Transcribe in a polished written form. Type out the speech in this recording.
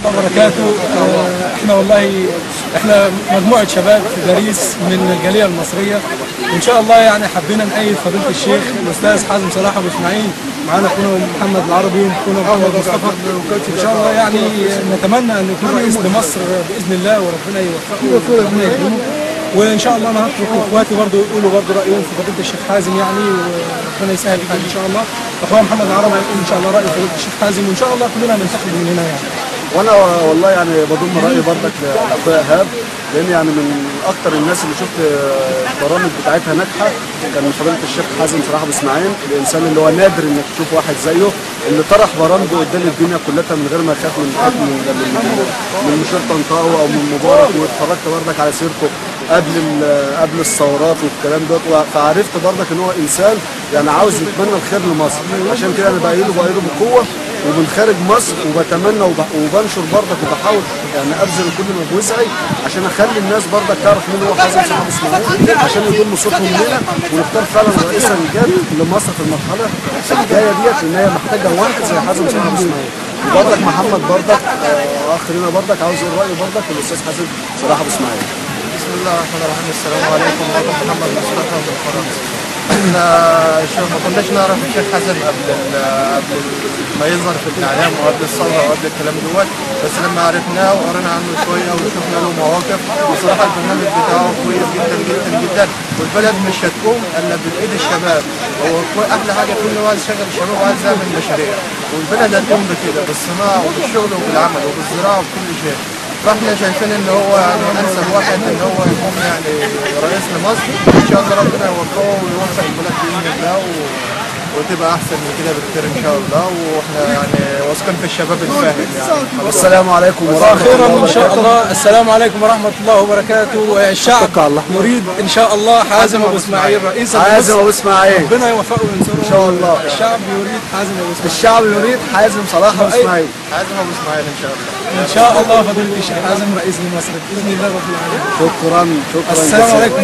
وبركاته. احنا والله احنا مجموعه شباب في باريس من الجاليه المصريه، وان شاء الله يعني حبينا نأيد فضيله الشيخ الاستاذ حازم صلاح ابو اسماعيل. معانا اخونا محمد العربي واخونا محمد مصطفى. ان شاء الله يعني نتمنى ان يكون رئيس لمصر باذن الله، وربنا يوفقه وربنا يكرمه. وان شاء الله انا هترك اخواتي برضه يقولوا برضه رايهم في فضيله الشيخ حازم يعني، وربنا يسهل الحال ان شاء الله. اخويا محمد العربي هيقول ان شاء الله راي فضيله الشيخ حازم، وان شاء الله كلنا ننتخب من هنا يعني. وانا والله يعني بضم رايي برضك لاخويا ايهاب، لان يعني من اكتر الناس اللي شفت البرامج بتاعتها ناجحه كان فضيله الشيخ حازم صلاح ابو اسماعيل، الانسان اللي هو نادر انك تشوف واحد زيه، اللي طرح برامجه قدام الدنيا كلها من غير ما يخاف من مشير طنطاوي او من مبارك. واتفرجت برضك على سيرته قبل الثورات والكلام ده، فعرفت برضك ان هو انسان يعني عاوز يتمنى الخير لمصر. عشان كده انا بايده بقوه ومن خارج مصر، وبتمنى وبنشر برضك وبحاول يعني ابذل كل ما بوسعي عشان اخلي الناس برضك تعرف مين هو حازم صلاح ابو اسماعيل، عشان يضم صوتهم لنا ونختار فعلا رئيسا الجاد لمصر في المرحله الجايه ديت، لان هي محتاجه واحد زي حازم صلاح ابو اسماعيل. وبرضك محمد برضك اخ لنا برضك عاوز يقول رايه برضك الاستاذ حازم صلاح ابو اسماعيل. بسم الله الرحمن الرحيم. السلام عليكم ورحمه محمد مصطفى من فرنسا. احنا ما كناش نعرف الشيخ حازم قبل ما يظهر في الاعلام وقبل الثوره وقبل الكلام دوت، بس لما عرفناه وقرينا عنه شويه وشفنا له مواقف، بصراحه البرنامج بتاعه كويس جدا جدا جدا، والبلد مش هتقوم الا بايد الشباب. هو احلى حاجه كل واحد يشغل الشباب وعايز يعمل مشاريع، والبلد هتقوم بكده بالصناعه وبالشغل وبالعمل وبالزراعه وبكل شيء. فاحنا شايفين ان هو يعني انسب واحد ان هو يكون يعني رئيس لمصر. ان شاء الله ربنا يوفقه ويوفق البلد باذن الله وتبقى احسن من كده بكتير ان شاء الله، واحنا يعني واثقين في الشباب الفاهم يعني. والسلام عليكم ورحمه الله وبركاته. ان شاء الله السلام عليكم ورحمه الله وبركاته. الشعب يريد ان شاء الله حازم ابو اسماعيل رئيسا لمصر. حازم ابو اسماعيل ربنا يوفقه وينصره ان شاء الله. الشعب يريد حازم ابو اسماعيل. الشعب يريد حازم صلاح ابو اسماعيل. حازم ابو اسماعيل ان شاء الله. ان شاء الله فضيله الشيخ حازم رئيس لمصر باذن الله رب العالمين. شكرا. السلام عليكم.